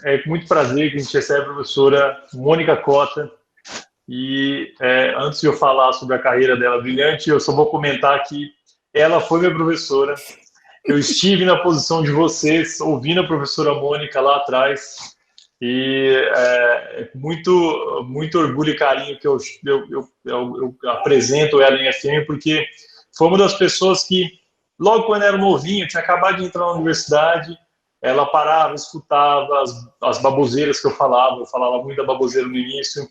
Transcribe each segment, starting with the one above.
é com muito prazer que a gente recebe a professora Mônica Cota. E antes de eu falar sobre a carreira dela brilhante, eu só vou comentar que ela foi minha professora. Eu estive na posição de vocês, ouvindo a professora Mônica lá atrás. E muito, muito orgulho e carinho que eu apresento ela em FM, porque foi uma das pessoas que, logo quando eu era novinho, tinha acabado de entrar na universidade, ela parava, escutava as baboseiras que eu falava muita baboseira no início,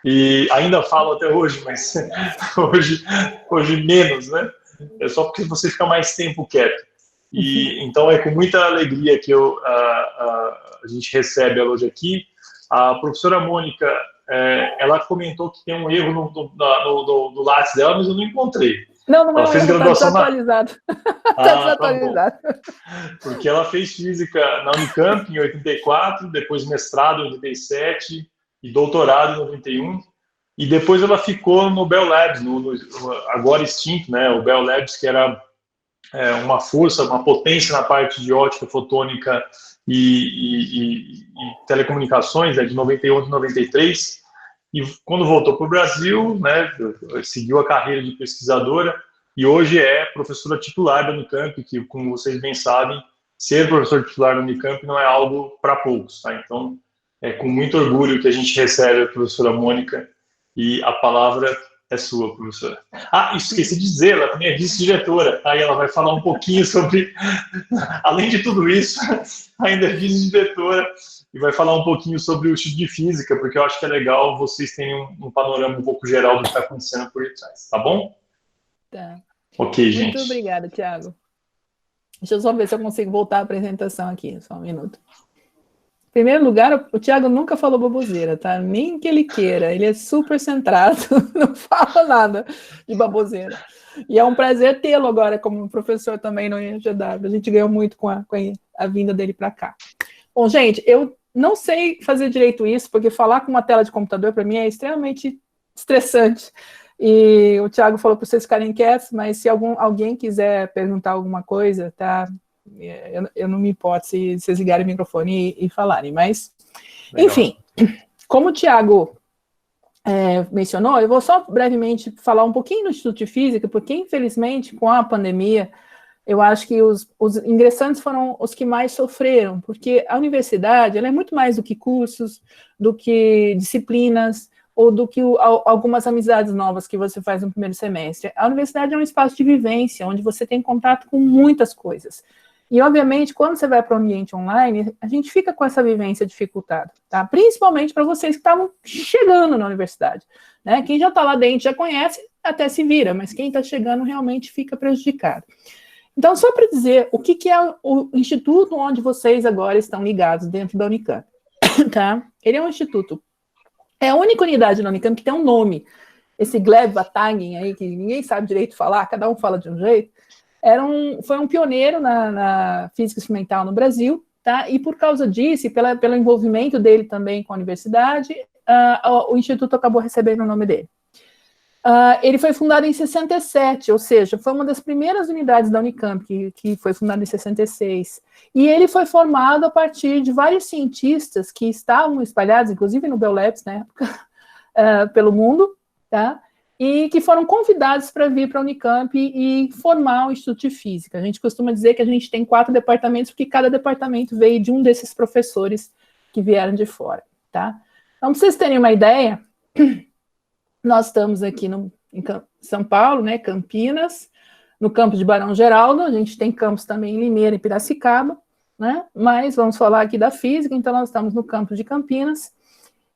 e ainda falo até hoje, mas hoje menos, né? É só porque você fica mais tempo quieto. E então é com muita alegria que a gente recebe ela hoje aqui. A professora Mônica, ela comentou que tem um erro no Lattes dela, mas eu não encontrei. Não ela fez graduação desatualizado. Está desatualizado. Tá, porque ela fez física na Unicamp em 84, depois mestrado em 87 e doutorado em 91. E depois ela ficou no Bell Labs, agora extinto, né? O Bell Labs, que era uma força, uma potência na parte de ótica fotônica e telecomunicações, de 91 a 93, e quando voltou para o Brasil, né, seguiu a carreira de pesquisadora, e hoje é professora titular da Unicamp, que, como vocês bem sabem, ser professor titular da Unicamp não é algo para poucos, tá? Então, é com muito orgulho que a gente recebe a professora Mônica, e a palavra é sua, professora. Esqueci de dizer, ela também é vice-diretora. Aí ela vai falar um pouquinho sobre, além de tudo isso, ainda é vice-diretora e vai falar um pouquinho sobre o Instituto de Física, porque eu acho que é legal vocês terem um panorama um pouco geral do que está acontecendo por detrás. Tá bom? Tá. Ok, gente. Muito obrigada, Thiago. Deixa eu só ver se eu consigo voltar à apresentação aqui, só um minuto. Em primeiro lugar, o Thiago nunca falou baboseira, tá? Nem que ele queira, ele é super centrado, não fala nada de baboseira. E é um prazer tê-lo agora como professor também no IFGW. A gente ganhou muito com a vinda dele para cá. Bom, gente, eu não sei fazer direito isso, porque falar com uma tela de computador para mim é extremamente estressante. E o Thiago falou para vocês ficarem quietos, mas se alguém quiser perguntar alguma coisa, tá? Eu não me importo se vocês ligarem o microfone e falarem, mas, legal. Enfim, como o Thiago mencionou, eu vou só brevemente falar um pouquinho do Instituto de Física, porque, infelizmente, com a pandemia, eu acho que os ingressantes foram os que mais sofreram, porque a universidade ela é muito mais do que cursos, do que disciplinas, ou do que algumas amizades novas que você faz no primeiro semestre. A universidade é um espaço de vivência, onde você tem contato com muitas coisas. E, obviamente, quando você vai para o ambiente online, a gente fica com essa vivência dificultada, tá? Principalmente para vocês que estavam chegando na universidade, né? Quem já está lá dentro já conhece, até se vira, mas quem está chegando realmente fica prejudicado. Então, só para dizer o que é o instituto onde vocês agora estão ligados dentro da Unicamp, tá? Ele é um instituto, é a única unidade da Unicamp que tem um nome. Esse Gleb Vatagen aí, que ninguém sabe direito falar, cada um fala de um jeito, foi um pioneiro na física experimental no Brasil, tá? E por causa disso, e pelo envolvimento dele também com a universidade, o Instituto acabou recebendo o nome dele. Ele foi fundado em 67, ou seja, foi uma das primeiras unidades da Unicamp, que foi fundada em 66. E ele foi formado a partir de vários cientistas que estavam espalhados, inclusive no Bell Labs, na época, pelo mundo, tá? E que foram convidados para vir para a Unicamp e formar o Instituto de Física. A gente costuma dizer que a gente tem 4 departamentos, porque cada departamento veio de um desses professores que vieram de fora, tá? Então, para vocês terem uma ideia, nós estamos aqui em São Paulo, né, Campinas, no campus de Barão Geraldo, a gente tem campus também em Limeira e Piracicaba, né? Mas vamos falar aqui da física, então nós estamos no campus de Campinas,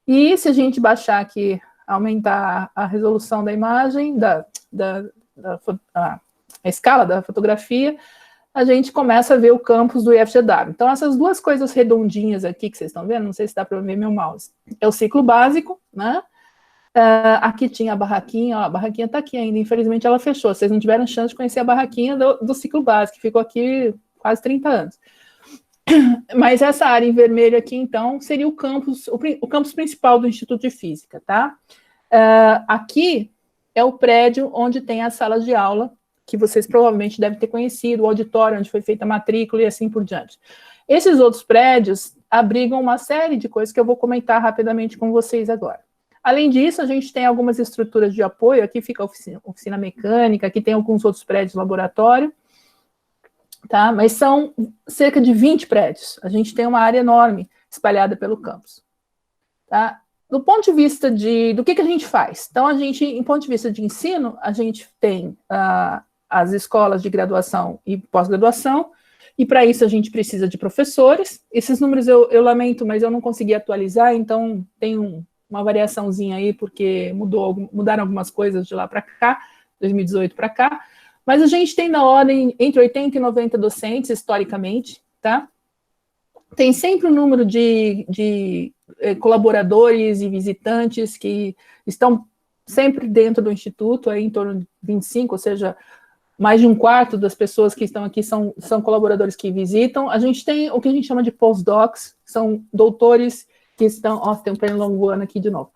e se a gente baixar aqui, aumentar a resolução da imagem, a escala da fotografia, a gente começa a ver o campus do IFGW. Então, essas duas coisas redondinhas aqui que vocês estão vendo, não sei se dá para ver meu mouse, é o ciclo básico, né? Aqui tinha a barraquinha, ó, a barraquinha está aqui ainda, infelizmente ela fechou, vocês não tiveram chance de conhecer a barraquinha do ciclo básico, que ficou aqui quase 30 anos. Mas essa área em vermelho aqui, então, seria o campus principal do Instituto de Física, tá? Aqui é o prédio onde tem as salas de aula, que vocês provavelmente devem ter conhecido, o auditório onde foi feita a matrícula e assim por diante. Esses outros prédios abrigam uma série de coisas que eu vou comentar rapidamente com vocês agora. Além disso, a gente tem algumas estruturas de apoio, aqui fica a oficina mecânica, aqui tem alguns outros prédios de laboratório, tá? Mas são cerca de 20 prédios. A gente tem uma área enorme espalhada pelo campus, tá? Do ponto de vista do que a gente faz? Então, a gente, em ponto de vista de ensino, a gente tem as escolas de graduação e pós-graduação, e para isso a gente precisa de professores. Esses números eu lamento, mas eu não consegui atualizar, então tem uma variaçãozinha aí, porque mudaram algumas coisas de lá para cá, 2018 para cá, mas a gente tem na ordem entre 80 e 90 docentes, historicamente, tá? Tem sempre um número de colaboradores e visitantes que estão sempre dentro do Instituto, aí em torno de 25, ou seja, mais de um quarto das pessoas que estão aqui são colaboradores que visitam. A gente tem o que a gente chama de postdocs, são doutores que estão... Ó, tem um pernilongo voando aqui de novo.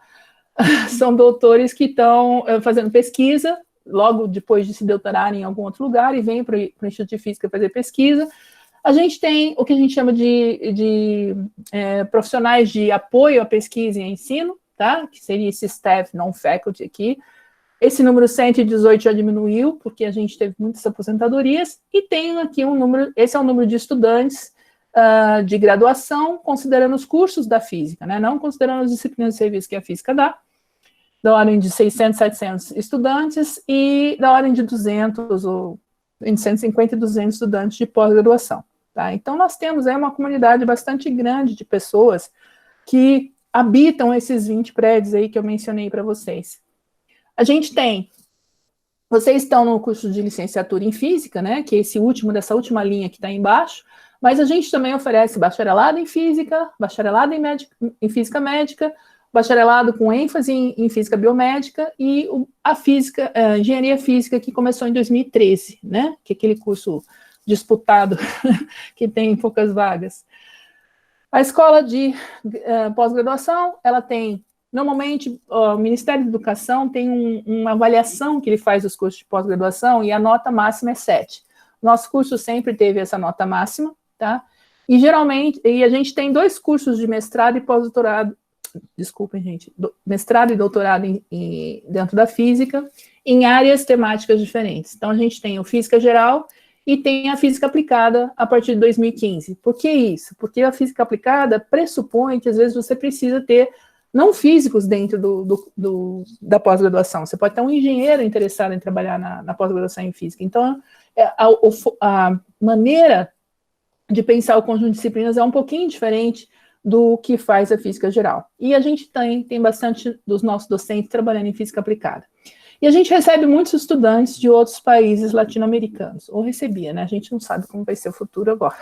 São doutores que estão fazendo pesquisa, logo depois de se doutorarem em algum outro lugar, e vêm para o Instituto de Física fazer pesquisa. A gente tem o que a gente chama de profissionais de apoio à pesquisa e ensino, tá? Que seria esse staff non-faculty aqui. Esse número 118 já diminuiu, porque a gente teve muitas aposentadorias, e tem aqui um número, esse é o número de estudantes de graduação, considerando os cursos da física, né? Não considerando as disciplinas de serviço que a física dá, da ordem de 600, 700 estudantes, e da ordem de 200, ou entre 150 e 200 estudantes de pós-graduação. Tá? Então, nós temos aí uma comunidade bastante grande de pessoas que habitam esses 20 prédios aí que eu mencionei para vocês. A gente tem, vocês estão no curso de licenciatura em física, né, que é dessa última linha que está embaixo, mas a gente também oferece bacharelado em física, bacharelado em física médica, bacharelado com ênfase em física biomédica e a engenharia física, que começou em 2013, né, que é aquele curso disputado que tem poucas vagas. A escola de pós-graduação, ela tem, normalmente, o Ministério da Educação tem uma avaliação que ele faz dos cursos de pós-graduação e a nota máxima é 7. Nosso curso sempre teve essa nota máxima, tá? E geralmente, a gente tem 2 cursos de mestrado e pós-doutorado, desculpem, gente, mestrado e doutorado dentro da física, em áreas temáticas diferentes. Então, a gente tem o Física Geral e tem a Física Aplicada a partir de 2015. Por que isso? Porque a Física Aplicada pressupõe que, às vezes, você precisa ter não físicos dentro da pós-graduação. Você pode ter um engenheiro interessado em trabalhar na pós-graduação em Física. Então, a maneira de pensar o conjunto de disciplinas é um pouquinho diferente do que faz a Física Geral. E a gente tem bastante dos nossos docentes trabalhando em Física Aplicada. E a gente recebe muitos estudantes de outros países latino-americanos, ou recebia, né? A gente não sabe como vai ser o futuro agora.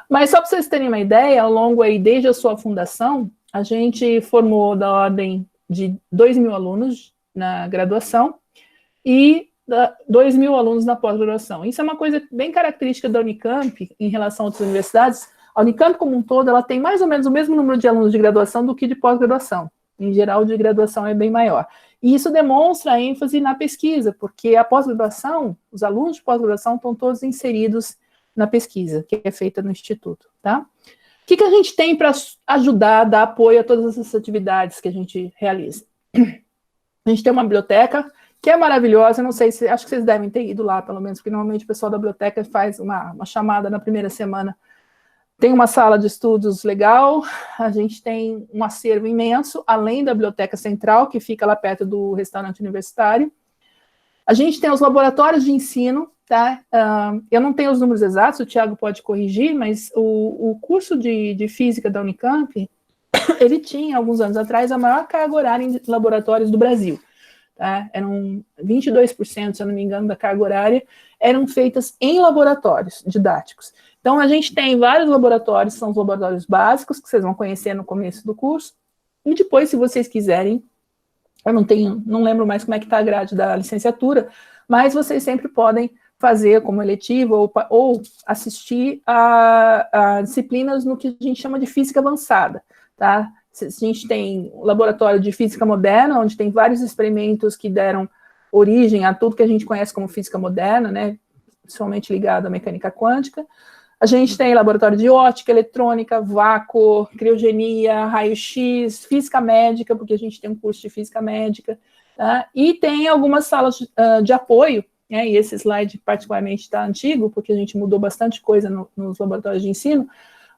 Mas só para vocês terem uma ideia, ao longo aí, desde a sua fundação, a gente formou da ordem de 2.000 alunos na graduação e 2.000 alunos na pós-graduação. Isso é uma coisa bem característica da Unicamp em relação a outras universidades. A Unicamp, como um todo, ela tem mais ou menos o mesmo número de alunos de graduação do que de pós-graduação. Em geral, de graduação é bem maior. E isso demonstra a ênfase na pesquisa, porque a pós-graduação, os alunos de pós-graduação estão todos inseridos na pesquisa, que é feita no Instituto, tá? O que a gente tem para ajudar, dar apoio a todas essas atividades que a gente realiza? A gente tem uma biblioteca, que é maravilhosa, não sei acho que vocês devem ter ido lá, pelo menos, porque normalmente o pessoal da biblioteca faz uma chamada na primeira semana. Tem uma sala de estudos legal, a gente tem um acervo imenso, além da biblioteca central, que fica lá perto do restaurante universitário. A gente tem os laboratórios de ensino, tá? Eu não tenho os números exatos, o Thiago pode corrigir, mas o curso de física da Unicamp, ele tinha, alguns anos atrás, a maior carga horária em laboratórios do Brasil. Tá? Eram 22%, se eu não me engano, da carga horária, eram feitas em laboratórios didáticos. Então, a gente tem vários laboratórios, são os laboratórios básicos, que vocês vão conhecer no começo do curso, e depois, se vocês quiserem, eu não lembro mais como é que está a grade da licenciatura, mas vocês sempre podem fazer como eletivo ou assistir a disciplinas no que a gente chama de física avançada, tá? A gente tem o laboratório de física moderna, onde tem vários experimentos que deram origem a tudo que a gente conhece como física moderna, né, principalmente ligado à mecânica quântica. A gente tem laboratório de ótica, eletrônica, vácuo, criogenia, raio-x, física médica, porque a gente tem um curso de física médica, tá? E tem algumas salas de apoio, né? E esse slide particularmente está antigo, porque a gente mudou bastante coisa nos laboratórios de ensino,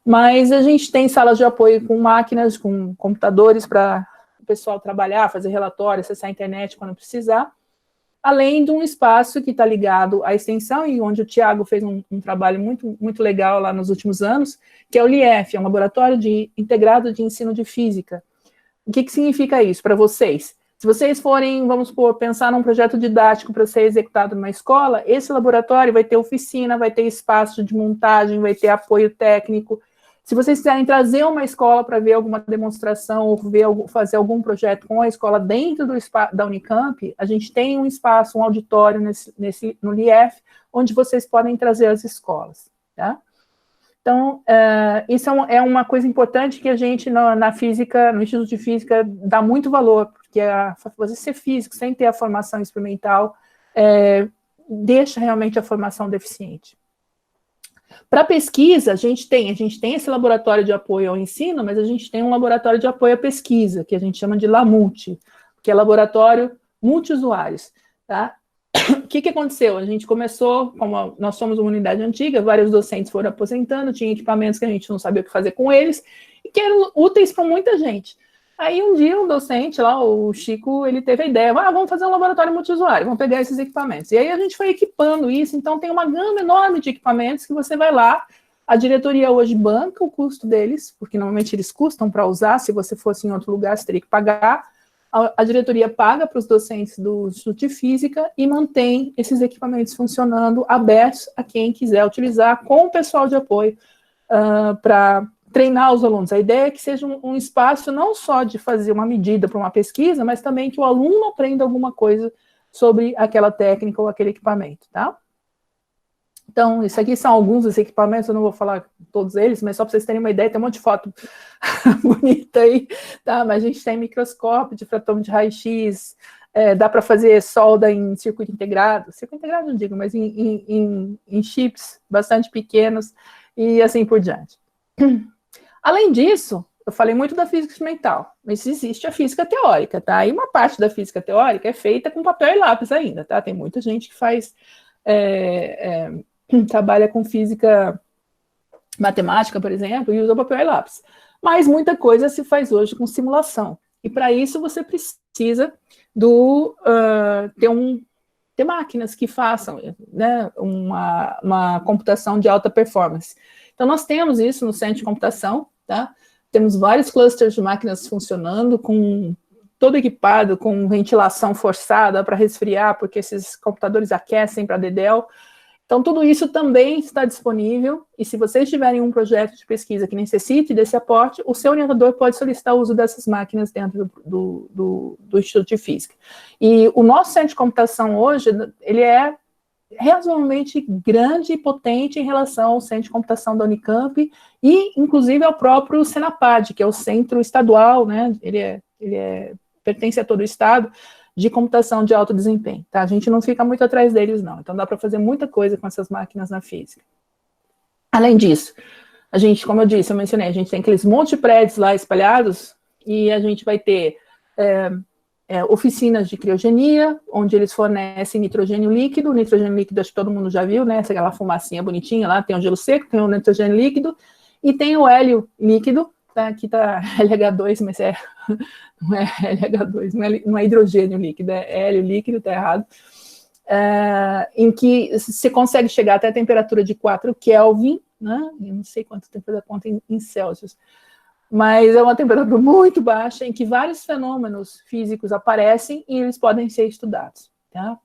mas a gente tem salas de apoio com máquinas, com computadores para o pessoal trabalhar, fazer relatório, acessar a internet quando precisar, além de um espaço que está ligado à extensão, e onde o Tiago fez um trabalho muito, muito legal lá nos últimos anos, que é o LIEF, é um laboratório integrado de ensino de física. O que significa isso para vocês? Se vocês forem, vamos supor, pensar num projeto didático para ser executado numa escola, esse laboratório vai ter oficina, vai ter espaço de montagem, vai ter apoio técnico. Se vocês quiserem trazer uma escola para ver alguma demonstração ou fazer algum projeto com a escola dentro da Unicamp, a gente tem um espaço, um auditório no LIEF, onde vocês podem trazer as escolas, tá? Então, isso é uma coisa importante que a gente, na física, no Instituto de Física, dá muito valor, porque você ser físico sem ter a formação experimental deixa realmente a formação deficiente. Para pesquisa, a gente tem esse laboratório de apoio ao ensino, mas a gente tem um laboratório de apoio à pesquisa, que a gente chama de LAMULTI, que é laboratório multiusuários, tá? O que aconteceu? A gente começou, como nós somos uma unidade antiga, vários docentes foram aposentando, tinha equipamentos que a gente não sabia o que fazer com eles, e que eram úteis para muita gente. Aí um dia um docente lá, o Chico, ele teve a ideia, vamos fazer um laboratório multiusuário, vamos pegar esses equipamentos. E aí a gente foi equipando isso, então tem uma gama enorme de equipamentos que você vai lá, a diretoria hoje banca o custo deles, porque normalmente eles custam para usar, se você fosse em outro lugar você teria que pagar, a diretoria paga para os docentes do Instituto de Física e mantém esses equipamentos funcionando, abertos a quem quiser utilizar, com o pessoal de apoio para treinar os alunos. A ideia é que seja um espaço não só de fazer uma medida para uma pesquisa, mas também que o aluno aprenda alguma coisa sobre aquela técnica ou aquele equipamento, tá? Então, isso aqui são alguns dos equipamentos, eu não vou falar todos eles, mas só para vocês terem uma ideia, tem um monte de foto bonita aí, tá? Mas a gente tem microscópio, difratômetro de raio-x, dá para fazer solda em circuito integrado não digo, mas em chips bastante pequenos, e assim por diante. Além disso, eu falei muito da física experimental, mas existe a física teórica, tá? E uma parte da física teórica é feita com papel e lápis ainda, tá? Tem muita gente que faz, trabalha com física matemática, por exemplo, e usa papel e lápis. Mas muita coisa se faz hoje com simulação. E para isso você precisa ter máquinas que façam, né, uma computação de alta performance. Então, nós temos isso no centro de computação, tá? Temos vários clusters de máquinas funcionando, todo equipado, com ventilação forçada para resfriar, porque esses computadores aquecem para dedéu. Então, tudo isso também está disponível, e se vocês tiverem um projeto de pesquisa que necessite desse aporte, o seu orientador pode solicitar o uso dessas máquinas dentro do Instituto de Física. E o nosso centro de computação hoje, ele é razoavelmente grande e potente em relação ao centro de computação da Unicamp e, inclusive, ao próprio Senapad, que é o centro estadual, né? Ele pertence a todo o estado, de computação de alto desempenho, tá? A gente não fica muito atrás deles, não. Então, dá para fazer muita coisa com essas máquinas na física. Além disso, a gente, como eu mencionei, a gente tem aqueles monte de prédios lá espalhados e a gente vai ter oficinas de criogenia, onde eles fornecem nitrogênio líquido, acho que todo mundo já viu, né? Aquela fumacinha bonitinha lá, tem o gelo seco, tem o nitrogênio líquido, e tem o hélio líquido, tá? Aqui tá LH2, mas não é LH2, não é hidrogênio líquido, é hélio líquido, tá errado, em que você consegue chegar até a temperatura de 4 Kelvin, né? Eu não sei quanto tempo da conta em Celsius, mas é uma temperatura muito baixa em que vários fenômenos físicos aparecem e eles podem ser estudados, tá?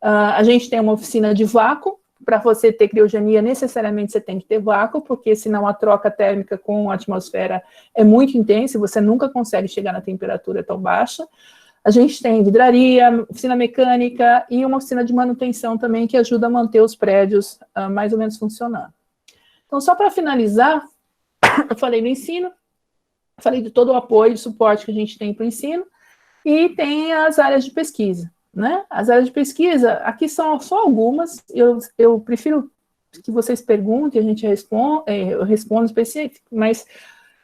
A gente tem uma oficina de vácuo. Para você ter criogenia, necessariamente você tem que ter vácuo, porque senão a troca térmica com a atmosfera é muito intensa e você nunca consegue chegar na temperatura tão baixa. A gente tem vidraria, oficina mecânica e uma oficina de manutenção também que ajuda a manter os prédios mais ou menos funcionando. Então, só para finalizar, eu falei do ensino, falei de todo o apoio e suporte que a gente tem para o ensino, e tem as áreas de pesquisa, né? As áreas de pesquisa, aqui são só algumas, eu prefiro que vocês perguntem, a gente responde, eu respondo específico, mas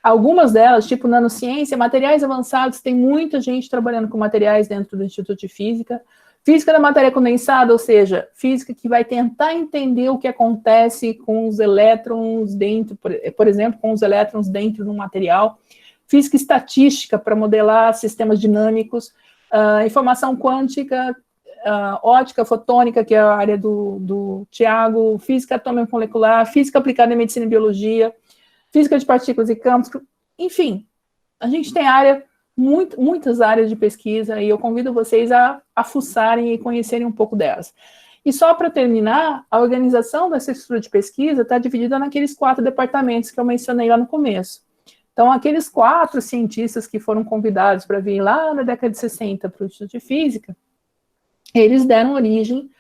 algumas delas, tipo nanociência, materiais avançados, tem muita gente trabalhando com materiais dentro do Instituto de Física. Física da matéria condensada, ou seja, física que vai tentar entender o que acontece com os elétrons dentro, por exemplo, com os elétrons dentro de um material. Física estatística para modelar sistemas dinâmicos. Informação quântica, ótica fotônica, que é a área do Tiago. Física atômico-molecular, física aplicada em medicina e biologia. Física de partículas e campos. Enfim, a gente tem muitas áreas de pesquisa, e eu convido vocês a fuçarem e conhecerem um pouco delas. E só para terminar, a organização dessa estrutura de pesquisa está dividida naqueles 4 departamentos que eu mencionei lá no começo. Então, aqueles 4 cientistas que foram convidados para vir lá na década de 60 para o Instituto de Física, eles deram origem,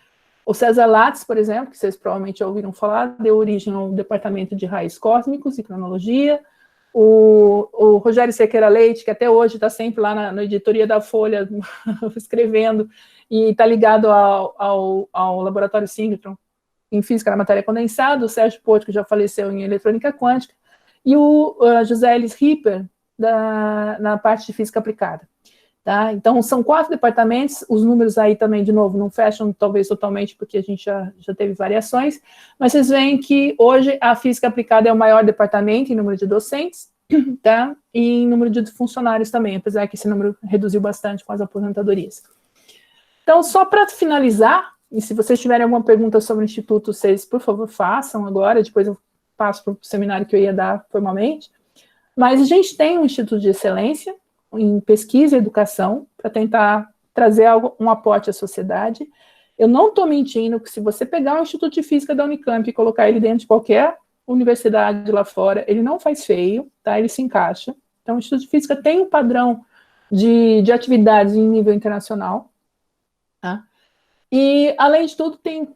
o César Lattes, por exemplo, que vocês provavelmente já ouviram falar, deu origem ao departamento de raios cósmicos e cronologia. O Rogério Sequeira Leite, que até hoje está sempre lá na editoria da Folha, escrevendo, e está ligado ao laboratório Synchrotron em física da matéria condensada. O Sérgio Porto, que já faleceu em eletrônica quântica, e o José Ellis Ripper, na parte de física aplicada. Tá? Então, são 4 departamentos, os números aí também, de novo, não fecham talvez totalmente, porque a gente já teve variações, mas vocês veem que hoje a física aplicada é o maior departamento em número de docentes, tá? E em número de funcionários também, apesar que esse número reduziu bastante com as aposentadorias. Então, só para finalizar, e se vocês tiverem alguma pergunta sobre o Instituto, vocês, por favor, façam agora, depois eu passo para o seminário que eu ia dar formalmente, mas a gente tem um Instituto de Excelência em pesquisa e educação, para tentar trazer um aporte à sociedade. Eu não estou mentindo que se você pegar o Instituto de Física da Unicamp e colocar ele dentro de qualquer universidade lá fora, ele não faz feio, tá? Ele se encaixa. Então, o Instituto de Física tem um padrão de atividades em nível internacional, tá? E, além de tudo, tem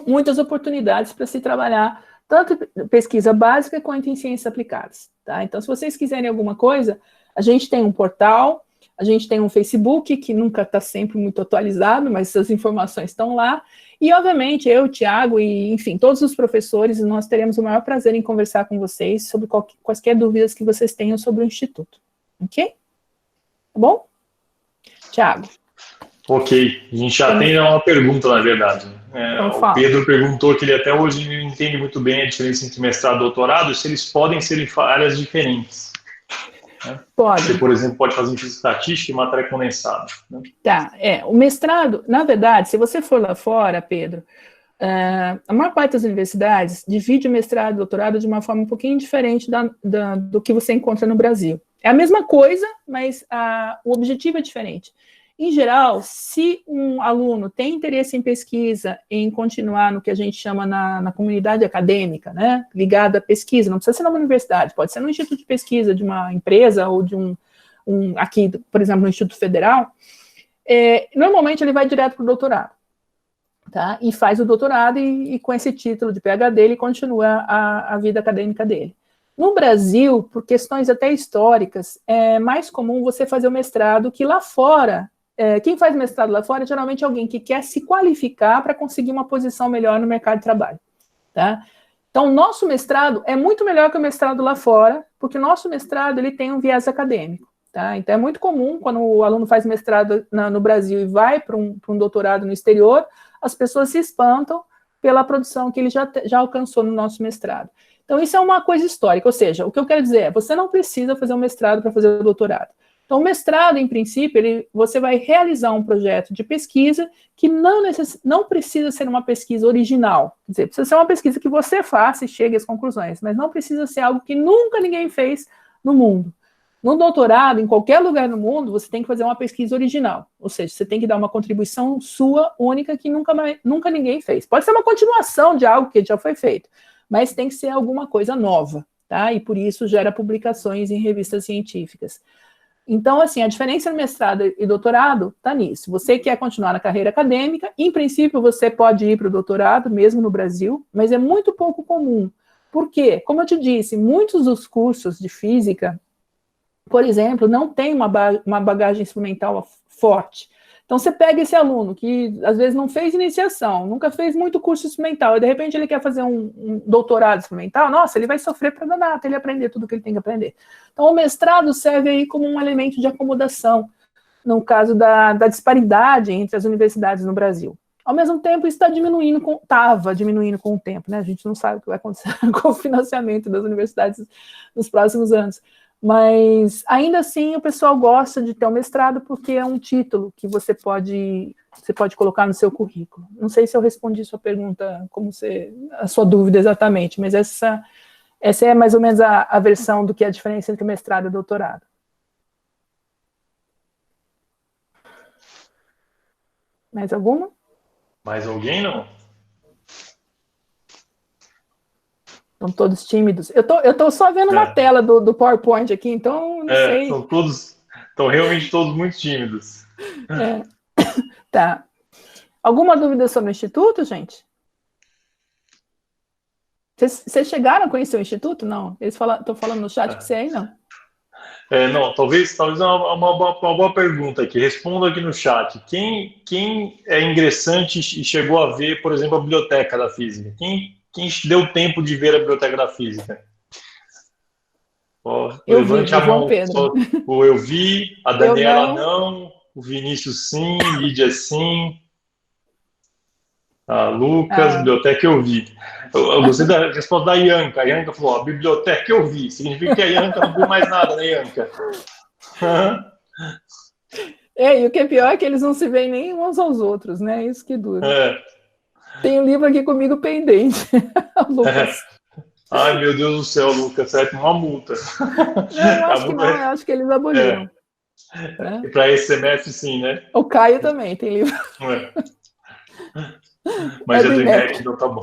muitas oportunidades para se trabalhar tanto pesquisa básica quanto em ciências aplicadas, tá? Então, se vocês quiserem alguma coisa, a gente tem um portal, a gente tem um Facebook, que nunca está sempre muito atualizado, mas as informações estão lá, e, obviamente, eu, o Tiago, e, enfim, todos os professores, nós teremos o maior prazer em conversar com vocês sobre quaisquer dúvidas que vocês tenham sobre o Instituto, ok? Tá bom? Tiago. Ok, a gente já tem uma pergunta, na verdade. O Pedro perguntou que ele até hoje não entende muito bem a diferença entre mestrado e doutorado, se eles podem ser em áreas diferentes. Pode. Você, por exemplo, pode fazer em física estatística e matéria condensada. Né? Tá, o mestrado, na verdade, se você for lá fora, Pedro, a maior parte das universidades divide o mestrado e o doutorado de uma forma um pouquinho diferente do que você encontra no Brasil. É a mesma coisa, mas o objetivo é diferente. Em geral, se um aluno tem interesse em pesquisa, em continuar no que a gente chama na comunidade acadêmica, né, ligado à pesquisa, não precisa ser numa universidade, pode ser no instituto de pesquisa de uma empresa ou de aqui, por exemplo, no Instituto Federal, normalmente ele vai direto para o doutorado, tá? E faz o doutorado e com esse título de PhD ele continua a vida acadêmica dele. No Brasil, por questões até históricas, é mais comum você fazer o mestrado, que lá fora, quem faz mestrado lá fora é geralmente alguém que quer se qualificar para conseguir uma posição melhor no mercado de trabalho, tá? Então, o nosso mestrado é muito melhor que o mestrado lá fora, porque o nosso mestrado ele tem um viés acadêmico, tá? Então, é muito comum, quando o aluno faz mestrado no Brasil e vai para um doutorado no exterior, as pessoas se espantam pela produção que ele já alcançou no nosso mestrado. Então, isso é uma coisa histórica, ou seja, o que eu quero dizer é, você não precisa fazer um mestrado para fazer o doutorado. Então, o mestrado, em princípio, você vai realizar um projeto de pesquisa que não precisa ser uma pesquisa original. Quer dizer, precisa ser uma pesquisa que você faça e chegue às conclusões, mas não precisa ser algo que nunca ninguém fez no mundo. No doutorado, em qualquer lugar no mundo, você tem que fazer uma pesquisa original. Ou seja, você tem que dar uma contribuição sua, única, que nunca ninguém fez. Pode ser uma continuação de algo que já foi feito, mas tem que ser alguma coisa nova, tá? E por isso gera publicações em revistas científicas. Então, assim, a diferença entre mestrado e doutorado está nisso. Você quer continuar na carreira acadêmica, em princípio você pode ir para o doutorado, mesmo no Brasil, mas é muito pouco comum. Por quê? Como eu te disse, muitos dos cursos de física, por exemplo, não tem uma bagagem instrumental forte. Então, você pega esse aluno que, às vezes, não fez iniciação, nunca fez muito curso experimental, e, de repente, ele quer fazer um doutorado experimental, nossa, ele vai sofrer para danar, até ele aprender tudo que ele tem que aprender. Então, o mestrado serve aí como um elemento de acomodação, no caso da disparidade entre as universidades no Brasil. Ao mesmo tempo, isso estava diminuindo com o tempo, né? A gente não sabe o que vai acontecer com o financiamento das universidades nos próximos anos. Mas, ainda assim, o pessoal gosta de ter um mestrado porque é um título que você pode colocar no seu currículo. Não sei se eu respondi sua pergunta, a sua dúvida exatamente, mas essa é mais ou menos a versão do que é a diferença entre mestrado e doutorado. Mais alguma? Mais alguém, não? Estão todos tímidos. Eu tô só vendo na tela do PowerPoint aqui, então não sei. Estão realmente todos muito tímidos. Tá. Alguma dúvida sobre o Instituto, gente? Vocês chegaram a conhecer o Instituto? Não? Estão falando no chat que você aí, não? Não, talvez uma boa pergunta aqui. Responda aqui no chat. Quem é ingressante e chegou a ver, por exemplo, a biblioteca da física? Quem deu tempo de ver a biblioteca da física? Levante a mão. Eu vi, a Daniela não, o Vinícius sim, Lídia sim, a Lucas, biblioteca eu vi. Eu gostei da resposta da Ianca. A Ianca falou, a biblioteca eu vi. Significa que a Ianca não viu mais nada, né, Ianca? E o que é pior é que eles não se veem nem uns aos outros, né? Isso que dura. Tem um livro aqui comigo pendente. Lucas. Ai, meu Deus do céu, Lucas, será que uma multa? Não, acho que não, eu acho que eles aboliram. Para esse semestre, sim, né? O Caio também tem livro. Mas é do INEP, então tá bom.